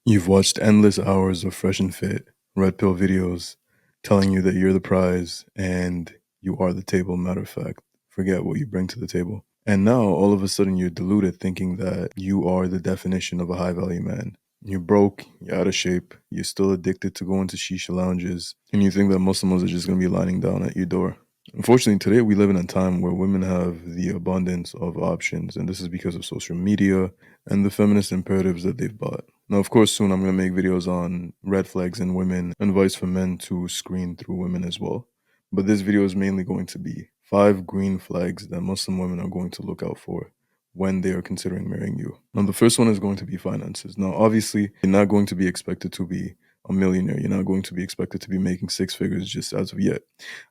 You've watched endless hours of fresh and fit, red pill videos telling you that you're the prize and you are the table. Matter of fact, forget what you bring to the table. And now all of a sudden you're deluded thinking that you are the definition of a high value man. You're broke, you're out of shape, you're still addicted to going to shisha lounges, and you think that Muslims are just going to be lining down at your door. Unfortunately, today we live in a time where women have the abundance of options, and this is because of social media and the feminist imperatives that they've bought. Now, of course, soon I'm going to make videos on red flags in women and advice for men to screen through women as well. But this video is mainly going to be 5 green flags that Muslim women are going to look out for when they are considering marrying you. Now, the first one is going to be finances. Now, obviously, you're not going to be expected to be a millionaire. You're not going to be expected to be making 6 figures just as of yet.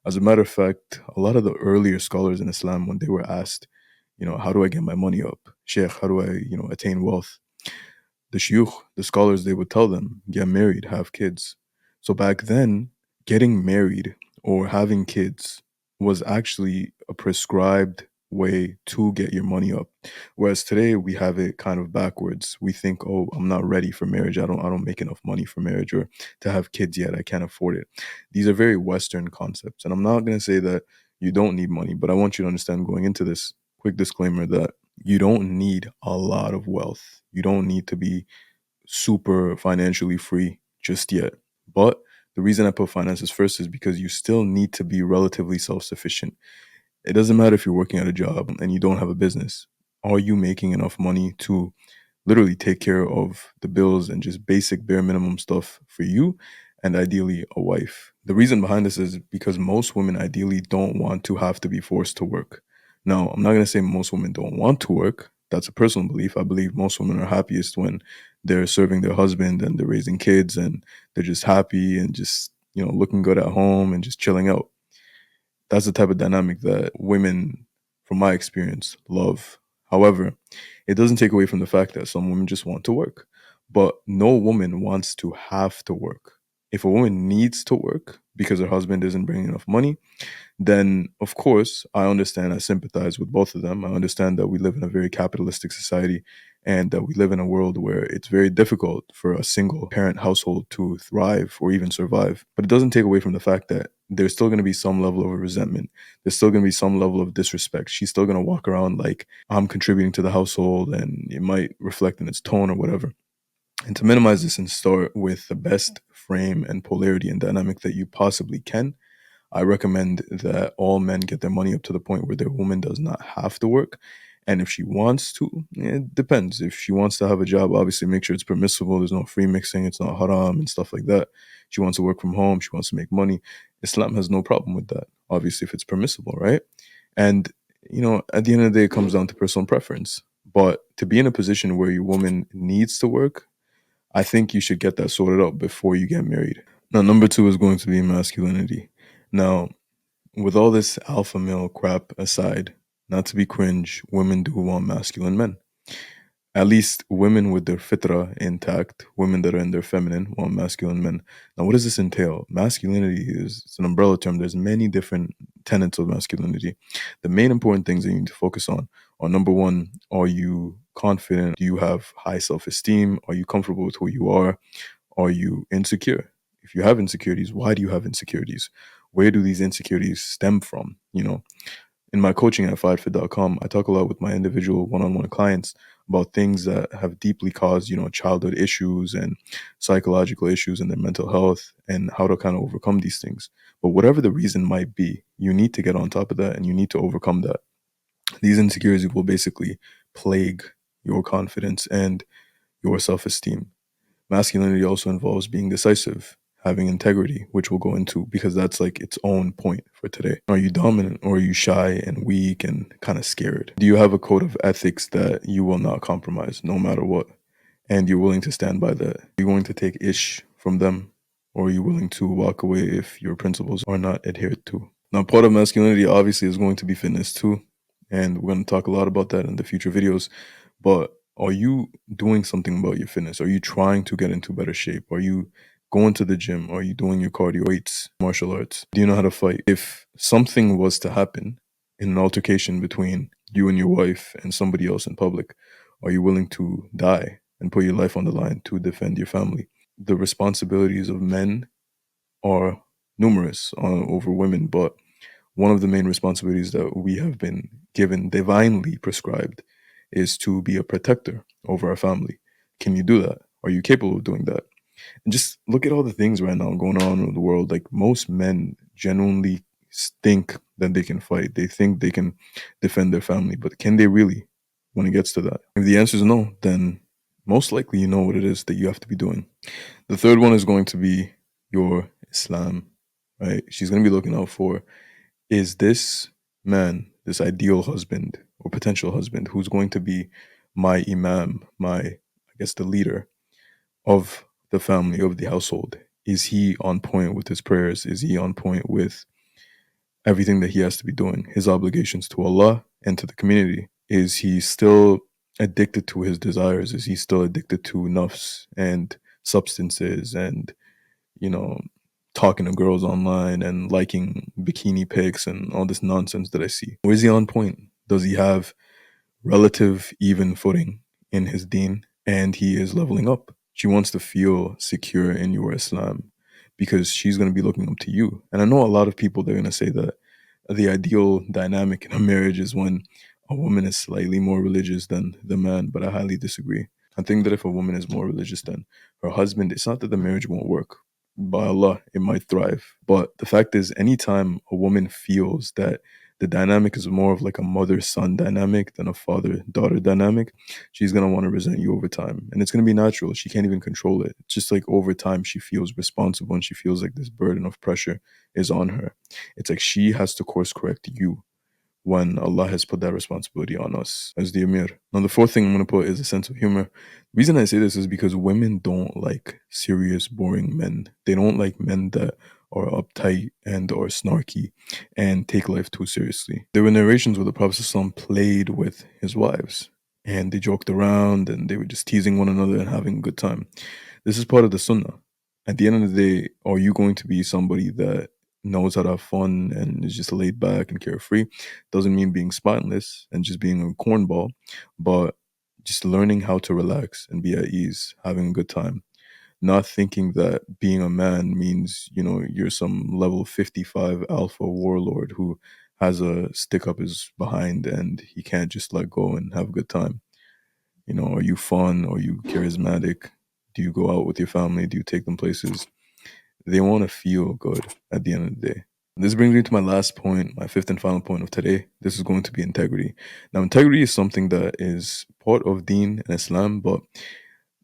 As a matter of fact, a lot of the earlier scholars in Islam, when they were asked, how do I get my money up? Sheikh, how do I, attain wealth? The shuyukh, the scholars, they would tell them, get married, have kids. So back then, getting married or having kids was actually a prescribed way to get your money up. Whereas today we have it kind of backwards. We think, oh, I'm not ready for marriage. I don't make enough money for marriage or to have kids yet. I can't afford it. These are very Western concepts. And I'm not gonna say that you don't need money, but I want you to understand going into this, quick disclaimer that you don't need a lot of wealth. You don't need to be super financially free just yet. But the reason I put finances first is because you still need to be relatively self sufficient. It doesn't matter if you're working at a job and you don't have a business. Are you making enough money to literally take care of the bills and just basic bare minimum stuff for you and ideally a wife? The reason behind this is because most women ideally don't want to have to be forced to work. Now, I'm not going to say most women don't want to work. That's a personal belief. I believe most women are happiest when they're serving their husband and they're raising kids and they're just happy and just, looking good at home and just chilling out. That's the type of dynamic that women, from my experience, love. However, it doesn't take away from the fact that some women just want to work. But no woman wants to have to work. If a woman needs to work because her husband isn't bringing enough money, then of course I understand, I sympathize with both of them. I understand that we live in a very capitalistic society and that we live in a world where it's very difficult for a single parent household to thrive or even survive. But it doesn't take away from the fact that there's still going to be some level of resentment. There's still going to be some level of disrespect. She's still going to walk around like I'm contributing to the household, and it might reflect in its tone or whatever. And to minimize this and start with the best frame and polarity and dynamic that you possibly can, I recommend that all men get their money up to the point where their woman does not have to work. And if she wants to, it depends. If she wants to have a job, obviously make sure it's permissible. There's no free mixing, it's not haram and stuff like that. She wants to work from home, she wants to make money. Islam has no problem with that, obviously, if it's permissible, right? And, at the end of the day, it comes down to personal preference. But to be in a position where your woman needs to work, I think you should get that sorted out before you get married. Now, number two is going to be masculinity. Now, with all this alpha male crap aside, not to be cringe, women do want masculine men. At least women with their fitra intact, women that are in their feminine, want masculine men. Now, what does this entail? Masculinity is it's an umbrella term. There's many different tenets of masculinity. The main important things that you need to focus on are: number one, are you confident? Do you have high self esteem? Are you comfortable with who you are? Are you insecure? If you have insecurities, why do you have insecurities? Where do these insecurities stem from? In my coaching at FaiyadFit.com, I talk a lot with my individual one-on-one clients about things that have deeply caused, childhood issues and psychological issues in their mental health and how to kind of overcome these things. But whatever the reason might be, you need to get on top of that and you need to overcome that. These insecurities will basically plague your confidence and your self-esteem. Masculinity also involves being decisive, having integrity, which we'll go into because that's like its own point for today. Are you dominant or are you shy and weak and kind of scared? Do you have a code of ethics that you will not compromise no matter what? And you're willing to stand by that? Are you going to take ish from them? Or are you willing to walk away if your principles are not adhered to? Now, part of masculinity obviously is going to be fitness too. And we're going to talk a lot about that in the future videos. But are you doing something about your fitness? Are you trying to get into better shape? Are you going to the gym? Are you doing your cardio, weights, martial arts? Do you know how to fight? If something was to happen in an altercation between you and your wife and somebody else in public, are you willing to die and put your life on the line to defend your family. The responsibilities of men are numerous over women, but one of the main responsibilities that we have been given, divinely prescribed, is to be a protector over our family. Can you do that? Are you capable of doing that? And just look at all the things right now going on in the world. Like, most men genuinely think that they can fight. They think they can defend their family, but can they really when it gets to that? If the answer is no, then most likely you know what it is that you have to be doing. The third one is going to be your Islam, right? She's going to be looking out for, is this man, this ideal husband or potential husband, who's going to be my imam, I guess, the leader of the family, of the household? Is he on point with his prayers? Is he on point with everything that he has to be doing, his obligations to Allah and to the community? Is he still addicted to his desires? Is he still addicted to nafs and substances and, you know, talking to girls online and liking bikini pics and all this nonsense that I see? Or is he on point? Does he have relative even footing in his deen, and he is leveling up? She wants to feel secure in your Islam because she's going to be looking up to you. And I know a lot of people, they're going to say that the ideal dynamic in a marriage is when a woman is slightly more religious than the man, but I highly disagree. I think that if a woman is more religious than her husband, it's not that the marriage won't work. By Allah, it might thrive. But the fact is, anytime a woman feels that the dynamic is more of like a mother-son dynamic than a father-daughter dynamic, she's going to want to resent you over time. And it's going to be natural. She can't even control it. It's just like over time, she feels responsible and she feels like this burden of pressure is on her. It's like she has to course correct you when Allah has put that responsibility on us as the Amir. Now, the fourth thing I'm going to put is a sense of humor. The reason I say this is because women don't like serious, boring men. They don't like men that are uptight and are snarky and take life too seriously. There were narrations where the Prophet ﷺ played with his wives and they joked around and they were just teasing one another and having a good time. This is part of the sunnah. At the end of the day, are you going to be somebody that knows how to have fun and is just laid back and carefree? Doesn't mean being spineless and just being a cornball, but just learning how to relax and be at ease, having a good time. Not thinking that being a man means, you're some level 55 alpha warlord who has a stick up his behind and he can't just let go and have a good time. Are you fun? Are you charismatic? Do you go out with your family? Do you take them places? They want to feel good at the end of the day. This brings me to my last point, my fifth and final point of today. This is going to be integrity. Now, integrity is something that is part of Deen and Islam, but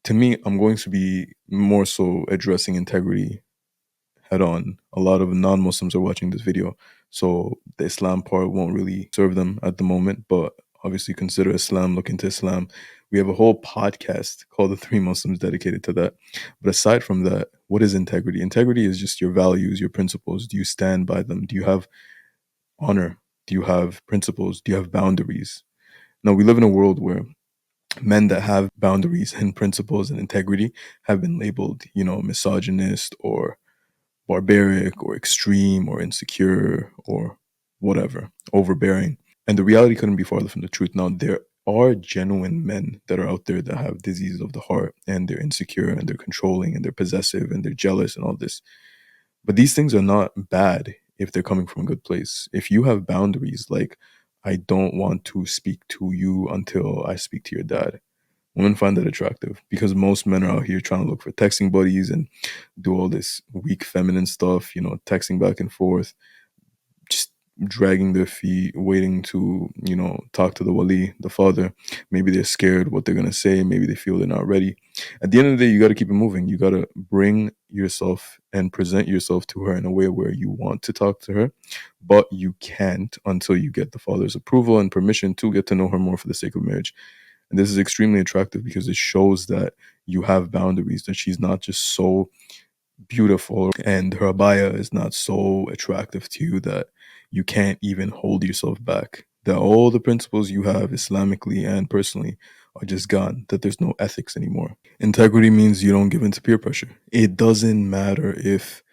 to me, I'm going to be more so addressing integrity head on. A lot of non-Muslims are watching this video, so the Islam part won't really serve them at the moment, but obviously consider Islam, look into Islam. We have a whole podcast called The Three Muslims dedicated to that. But aside from that, what is integrity? Integrity is just your values, your principles. Do you stand by them? Do you have honor? Do you have principles? Do you have boundaries? Now, we live in a world where men that have boundaries and principles and integrity have been labeled, misogynist or barbaric or extreme or insecure or whatever, overbearing. And the reality couldn't be farther from the truth. Now, there are genuine men that are out there that have diseases of the heart and they're insecure and they're controlling and they're possessive and they're jealous and all this. But these things are not bad if they're coming from a good place. If you have boundaries, like, I don't want to speak to you until I speak to your dad. Women find that attractive because most men are out here trying to look for texting buddies and do all this weak feminine stuff, texting back and forth, just dragging their feet, waiting to, talk to the wali, the father. Maybe they're scared what they're going to say. Maybe they feel they're not ready. At the end of the day, you got to keep it moving. You got to bring yourself and present yourself to her in a way where you want to talk to her, but you can't until you get the father's approval and permission to get to know her more for the sake of marriage. And this is extremely attractive because it shows that you have boundaries, that she's not just so beautiful and her abaya is not so attractive to you that you can't even hold yourself back. That all the principles you have Islamically and personally are just gone, that there's no ethics anymore. Integrity means you don't give in to peer pressure. It doesn't matter if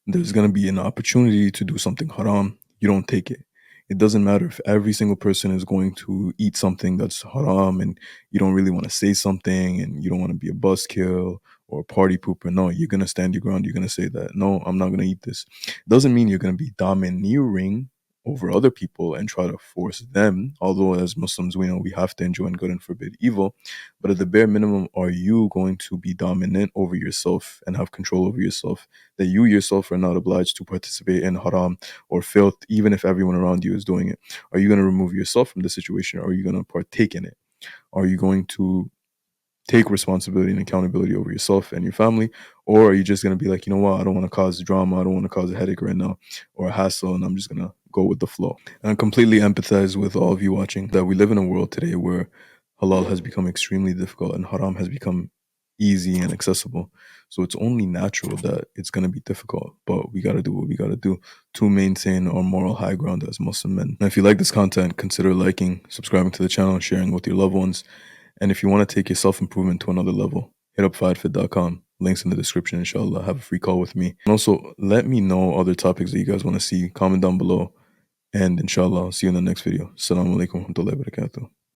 there's going to be an opportunity to do something haram, you don't take it. It doesn't matter if every single person is going to eat something that's haram and you don't really want to say something and you don't want to be a buzzkill or a party pooper. No, you're going to stand your ground. You're going to say that, no, I'm not going to eat this. Doesn't mean you're going to be domineering over other people and try to force them. Although, as Muslims, we know we have to enjoin good and forbid evil. But at the bare minimum, are you going to be dominant over yourself and have control over yourself? That you yourself are not obliged to participate in haram or filth, even if everyone around you is doing it? Are you going to remove yourself from the situation? Or are you going to partake in it? Are you going to take responsibility and accountability over yourself and your family? Or are you just going to be like, you know what, I don't want to cause drama, I don't want to cause a headache right now or a hassle, and I'm just going to go with the flow? And I completely empathize with all of you watching that we live in a world today where halal has become extremely difficult and haram has become easy and accessible. So it's only natural that it's going to be difficult, but we got to do what we got to do to maintain our moral high ground as Muslim men. And if you like this content, consider liking, subscribing to the channel, and sharing with your loved ones. And if you want to take your self improvement to another level, hit up FaiyadFit.com. Links in the description, inshallah. Have a free call with me. And also, let me know other topics that you guys want to see. Comment down below. And inshallah, I'll see you in the next video. Assalamu alaikum wa rahmatullahi wa barakatuh.